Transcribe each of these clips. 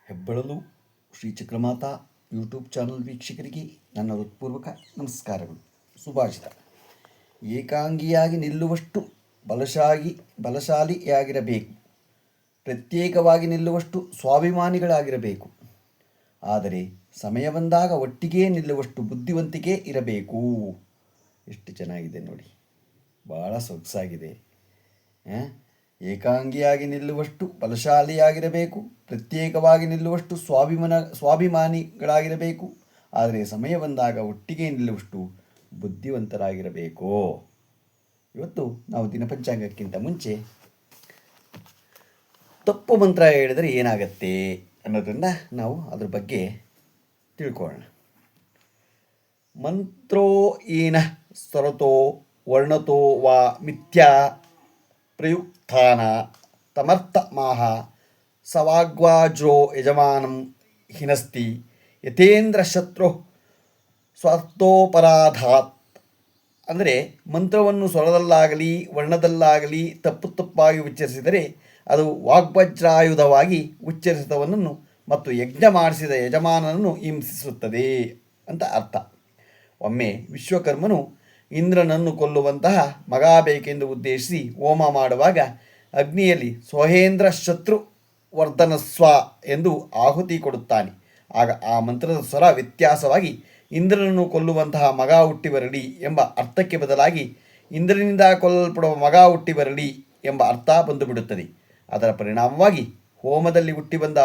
ಹೆಬ್ಬಳಲು Shri Chakramata YouTube channel ವೀಕ್ಷಕರಿಗೆ ನನ್ನ ಹೃತ್ಪೂರ್ವಕ ನಮಸ್ಕಾರಗಳು. ಸುಭಾಷಿತ: ಏಕಾಂಗಿಯಾಗಿ ನಿಲ್ಲುವಷ್ಟು ಬಲಶಾಲಿಯಾಗಿರಬೇಕು, ಪ್ರತ್ಯೇಕವಾಗಿ ನಿಲ್ಲುವಷ್ಟು ಸ್ವಾಭಿಮಾನಿಗಳಾಗಿರಬೇಕು. ಆದರೆ ಸಮಯ ಬಂದಾಗ ಒಟ್ಟಿಗೆ ನಿಲ್ಲುವಷ್ಟು ಬುದ್ಧಿವಂತಿಕೆ ಇರಬೇಕು. ಎಷ್ಟು ಚೆನ್ನಾಗಿದೆ ನೋಡಿ, ಭಾಳ ಸೊಗಸಾಗಿದೆ. ಏಕಾಂಗಿಯಾಗಿ ನಿಲ್ಲುವಷ್ಟು ಬಲಶಾಲಿಯಾಗಿರಬೇಕು, ಪ್ರತ್ಯೇಕವಾಗಿ ನಿಲ್ಲುವಷ್ಟು ಸ್ವಾಭಿಮಾನಿಗಳಾಗಿರಬೇಕು. ಆದರೆ ಸಮಯ ಬಂದಾಗ ಒಟ್ಟಿಗೆ ನಿಲ್ಲುವಷ್ಟು ಬುದ್ಧಿವಂತರಾಗಿರಬೇಕು. ಇವತ್ತು ನಾವು ದಿನಪಂಚಾಂಗಕ್ಕಿಂತ ಮುಂಚೆ ತಪ್ಪು ಮಂತ್ರ ಹೇಳಿದರೆ ಏನಾಗತ್ತೆ ಅನ್ನೋದನ್ನು ನಾವು ಅದ್ರ ಬಗ್ಗೆ ತಿಳ್ಕೊಳ್ಳೋಣ. ಮಂತ್ರೋ ಈನ ಸ್ವರತೋ ವರ್ಣತೋ ವಾ ಮಿಥ್ಯಾ ಪ್ರಯುಕ್ತಾನ ತಮರ್ಥ ಮಾಹ ಸವಾಗ್ವಾಜ್ರೋ ಯಜಮಾನಂ ಹಿನಸ್ತಿ ಯಥೇಂದ್ರ ಶತ್ರು ಸ್ವಾರ್ಥೋಪರಾಧಾತ್. ಅಂದರೆ ಮಂತ್ರವನ್ನು ಸ್ವರದಲ್ಲಾಗಲಿ ವರ್ಣದಲ್ಲಾಗಲಿ ತಪ್ಪಾಗಿ ಉಚ್ಚರಿಸಿದರೆ ಅದು ವಾಗ್ವಜ್ರಾಯುಧವಾಗಿ ಉಚ್ಚರಿಸಿದವನನ್ನು ಮತ್ತು ಯಜ್ಞ ಮಾಡಿಸಿದ ಯಜಮಾನನನ್ನು ಹಿಂಸಿಸುತ್ತದೆ ಅಂತ ಅರ್ಥ. ಒಮ್ಮೆ ವಿಶ್ವಕರ್ಮನು ಇಂದ್ರನನ್ನು ಕೊಲ್ಲುವಂತಹ ಮಗ ಬೇಕೆಂದು ಉದ್ದೇಶಿಸಿ ಹೋಮ ಮಾಡುವಾಗ ಅಗ್ನಿಯಲ್ಲಿ ಸ್ವಹೇಂದ್ರ ಶತ್ರು ವರ್ಧನಸ್ವ ಎಂದು ಆಹುತಿ ಕೊಡುತ್ತಾನೆ. ಆಗ ಆ ಮಂತ್ರದ ಸ್ವರ ವ್ಯತ್ಯಾಸವಾಗಿ ಇಂದ್ರನನ್ನು ಕೊಲ್ಲುವಂತಹ ಮಗ ಹುಟ್ಟಿ ಬರಲಿ ಎಂಬ ಅರ್ಥಕ್ಕೆ ಬದಲಾಗಿ ಇಂದ್ರನಿಂದ ಕೊಲ್ಲಲ್ಪಡುವ ಮಗ ಹುಟ್ಟಿ ಬರಲಿ ಎಂಬ ಅರ್ಥ ಬಂದುಬಿಡುತ್ತದೆ. ಅದರ ಪರಿಣಾಮವಾಗಿ ಹೋಮದಲ್ಲಿ ಹುಟ್ಟಿ ಬಂದ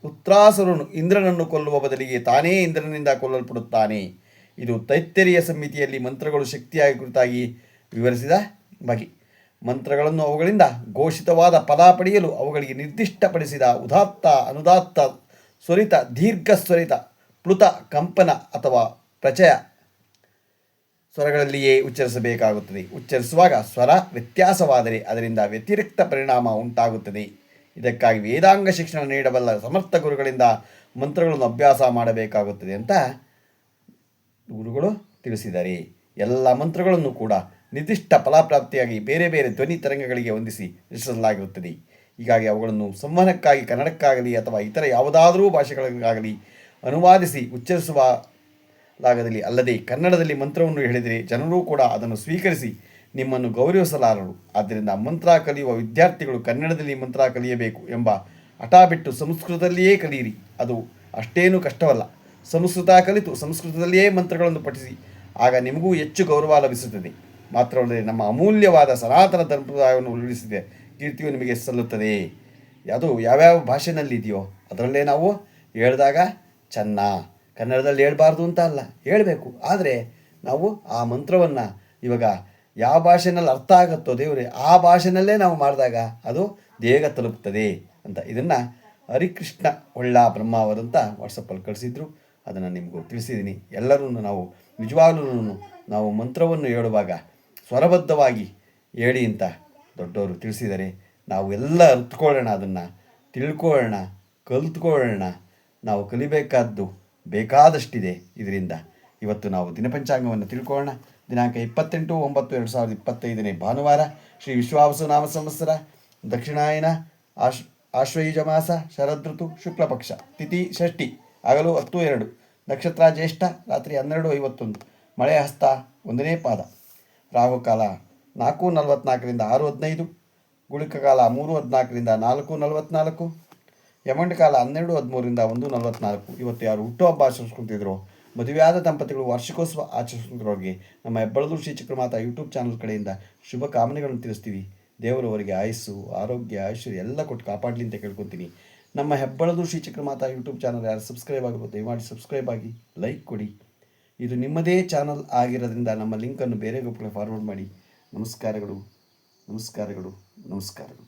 ವೃತ್ರಾಸುರನು ಇಂದ್ರನನ್ನು ಕೊಲ್ಲುವ ಬದಲಿಗೆ ತಾನೇ ಇಂದ್ರನಿಂದ ಕೊಲ್ಲಲ್ಪಡುತ್ತಾನೆ. ಇದು ತೈತ್ತರೀಯ ಸಂಹಿತೆಯಲ್ಲಿ ಮಂತ್ರಗಳು ಶಕ್ತಿಯಾಗಿ ಕುರಿತಾಗಿ ವಿವರಿಸಿದ ಬಗೆ. ಮಂತ್ರಗಳನ್ನು ಅವುಗಳಿಂದ ಘೋಷಿತವಾದ ಫಲ ಪಡೆಯಲು ಅವುಗಳಿಗೆ ನಿರ್ದಿಷ್ಟಪಡಿಸಿದ ಉದಾತ್ತ, ಅನುದಾತ್ತ, ಸ್ವರಿತ, ದೀರ್ಘ ಸ್ವರಿತ, ಪ್ಲುತ, ಕಂಪನ ಅಥವಾ ಪ್ರಚಯ ಸ್ವರಗಳಲ್ಲಿಯೇ ಉಚ್ಚರಿಸಬೇಕಾಗುತ್ತದೆ. ಉಚ್ಚರಿಸುವಾಗ ಸ್ವರ ವ್ಯತ್ಯಾಸವಾದರೆ ಅದರಿಂದ ವ್ಯತಿರಿಕ್ತ ಪರಿಣಾಮ ಉಂಟಾಗುತ್ತದೆ. ಇದಕ್ಕಾಗಿ ವೇದಾಂಗ ಶಿಕ್ಷಣ ನೀಡಬಲ್ಲ ಸಮರ್ಥ ಗುರುಗಳಿಂದ ಮಂತ್ರಗಳನ್ನು ಅಭ್ಯಾಸ ಮಾಡಬೇಕಾಗುತ್ತದೆ ಅಂತ ಗುರುಗಳು ತಿಳಿಸಿದ್ದಾರೆ. ಎಲ್ಲ ಮಂತ್ರಗಳನ್ನು ಕೂಡ ನಿರ್ದಿಷ್ಟ ಫಲಪ್ರಾಪ್ತಿಯಾಗಿ ಬೇರೆ ಬೇರೆ ಧ್ವನಿ ತರಂಗಗಳಿಗೆ ಹೊಂದಿಸಿ ರಚಿಸಲಾಗಿರುತ್ತದೆ. ಹೀಗಾಗಿ ಅವುಗಳನ್ನು ಸಂವಹನಕ್ಕಾಗಿ ಕನ್ನಡಕ್ಕಾಗಲಿ ಅಥವಾ ಇತರ ಯಾವುದಾದರೂ ಭಾಷೆಗಳಿಗಾಗಲಿ ಅನುವಾದಿಸಿ ಉಚ್ಚರಿಸುವಲಾಗದಲ್ಲಿ. ಅಲ್ಲದೆ ಕನ್ನಡದಲ್ಲಿ ಮಂತ್ರವನ್ನು ಹೇಳಿದರೆ ಜನರೂ ಕೂಡ ಅದನ್ನು ಸ್ವೀಕರಿಸಿ ನಿಮ್ಮನ್ನು ಗೌರವಿಸಲಾರರು. ಆದ್ದರಿಂದ ಮಂತ್ರ ಕಲಿಯುವ ವಿದ್ಯಾರ್ಥಿಗಳು ಕನ್ನಡದಲ್ಲಿ ಮಂತ್ರ ಕಲಿಯಬೇಕು ಎಂಬ ಹಠ ಬಿಟ್ಟು ಸಂಸ್ಕೃತದಲ್ಲಿಯೇ ಕಲಿಯಿರಿ. ಅದು ಅಷ್ಟೇನೂ ಕಷ್ಟವಲ್ಲ. ಸಂಸ್ಕೃತ ಕಲಿತು ಸಂಸ್ಕೃತದಲ್ಲಿಯೇ ಮಂತ್ರಗಳನ್ನು ಪಠಿಸಿ. ಆಗ ನಿಮಗೂ ಹೆಚ್ಚು ಗೌರವ ಲಭಿಸುತ್ತದೆ. ಮಾತ್ರವಲ್ಲದೆ ನಮ್ಮ ಅಮೂಲ್ಯವಾದ ಸನಾತನ ಸಂಪ್ರದಾಯವನ್ನು ಉಳಿಸಿದ ಕೀರ್ತಿಯು ನಿಮಗೆ ಸಲ್ಲುತ್ತದೆ. ಅದು ಯಾವ್ಯಾವ ಭಾಷೆನಲ್ಲಿದೆಯೋ ಅದರಲ್ಲೇ ನಾವು ಹೇಳಿದಾಗ ಚೆನ್ನ. ಕನ್ನಡದಲ್ಲಿ ಹೇಳ್ಬಾರ್ದು ಅಂತ ಅಲ್ಲ, ಹೇಳಬೇಕು. ಆದರೆ ನಾವು ಆ ಮಂತ್ರವನ್ನು ಇವಾಗ ಯಾವ ಭಾಷೆನಲ್ಲಿ ಅರ್ಥ ಆಗುತ್ತೋ ದೇವರೇ ಆ ಭಾಷೆನಲ್ಲೇ ನಾವು ಮಾಡಿದಾಗ ಅದು ಬೇಗ ತಲುಪ್ತದೆ ಅಂತ. ಇದನ್ನು ಹರಿಕೃಷ್ಣ ಒಳ್ಳ ಬ್ರಹ್ಮ ಅವರಂತ ವಾಟ್ಸಪ್ಪಲ್ಲಿ ಕಳಿಸಿದ್ರು. ಅದನ್ನು ನಿಮಗೂ ತಿಳಿಸಿದ್ದೀನಿ. ಎಲ್ಲರೂ ನಾವು ನಿಜವಾಗ್ಲೂ ನಾವು ಮಂತ್ರವನ್ನು ಹೇಳುವಾಗ ಸ್ವರಬದ್ಧವಾಗಿ ಹೇಳಿ ಅಂತ ದೊಡ್ಡವರು ತಿಳಿಸಿದ್ದಾರೆ. ನಾವು ಎಲ್ಲ ಅರ್ಥಕೊಳ್ಳೋಣ, ಅದನ್ನು ತಿಳ್ಕೊಳ್ಳೋಣ, ಕಲಿತ್ಕೊಳ್ಳೋಣ. ನಾವು ಕಲಿಬೇಕಾದ್ದು ಬೇಕಾದಷ್ಟಿದೆ ಇದರಿಂದ. ಇವತ್ತು ನಾವು ದಿನಪಂಚಾಂಗವನ್ನು ತಿಳ್ಕೊಳ್ಳೋಣ. ದಿನಾಂಕ 28/9/2025 ಭಾನುವಾರ, ಶ್ರೀ ವಿಶ್ವಾವಸು ನಾಮ ಸಂವತ್ಸರ, ದಕ್ಷಿಣಾಯನ, ಆಶ್ವಯುಜ ಮಾಸ, ಶರದೃತು, ಶುಕ್ಲಪಕ್ಷ, ತಿಥಿ ಷಷ್ಠಿ, ಹಗಲು 10:02, ನಕ್ಷತ್ರ ಜ್ಯೇಷ್ಠ, ರಾತ್ರಿ 12:51, ಮಳೆ ಹಸ್ತ 1ನೇ ಪಾದ, ರಾಹುಕಾಲ 4:44 6:15, ಗುಳಿಕ ಕಾಲ 3:14 4:44, ಯಮಂಡ ಕಾಲ 12:13 1:44. ಇವತ್ತು ಯಾರು ಹುಟ್ಟುಹಬ್ಬ ಆಚರಿಸ್ಕೊತಿದ್ರು, ಮದುವೆಯಾದ ದಂಪತಿಗಳು ವಾರ್ಷಿಕೋತ್ಸವ ಆಚರಿಸ್ಕೊಂತಿರೋರಿಗೆ ನಮ್ಮ ಹೆಬ್ಬಳಲು ಶ್ರೀ ಚಕ್ರಮಾತಾ ಯೂಟ್ಯೂಬ್ ಚಾನಲ್ ಕಡೆಯಿಂದ ಶುಭ ಕಾಮನೆಗಳನ್ನು ತಿಳಿಸ್ತೀವಿ. ದೇವರವರಿಗೆ ಆಯುಸ್ಸು, ಆರೋಗ್ಯ, ಐಶ್ವರ್ಯ ಎಲ್ಲ ಕೊಟ್ಟು ಕಾಪಾಡಲಿ ಅಂತ ಕೇಳ್ಕೊತೀನಿ. ನಮ್ಮ ಹೆಬ್ಬಳಲು ಶ್ರೀ ಚಕ್ರಮಾತಾ ಯೂಟ್ಯೂಬ್ ಚಾನಲ್ ಯಾರು ಸಬ್ಸ್ಕ್ರೈಬ್ ಆಗಬೇಕು ದಯಮಾಡಿ ಸಬ್ಸ್ಕ್ರೈಬ್ ಆಗಿ, ಲೈಕ್ ಕೊಡಿ. ಇದು ನಿಮ್ಮದೇ ಚಾನಲ್ ಆಗಿರೋದ್ರಿಂದ ನಮ್ಮ ಲಿಂಕನ್ನು ಬೇರೆ ಗ್ರೂಪ್ಗೆ ಫಾರ್ವರ್ಡ್ ಮಾಡಿ. ನಮಸ್ಕಾರಗಳು, ನಮಸ್ಕಾರಗಳು, ನಮಸ್ಕಾರಗಳು.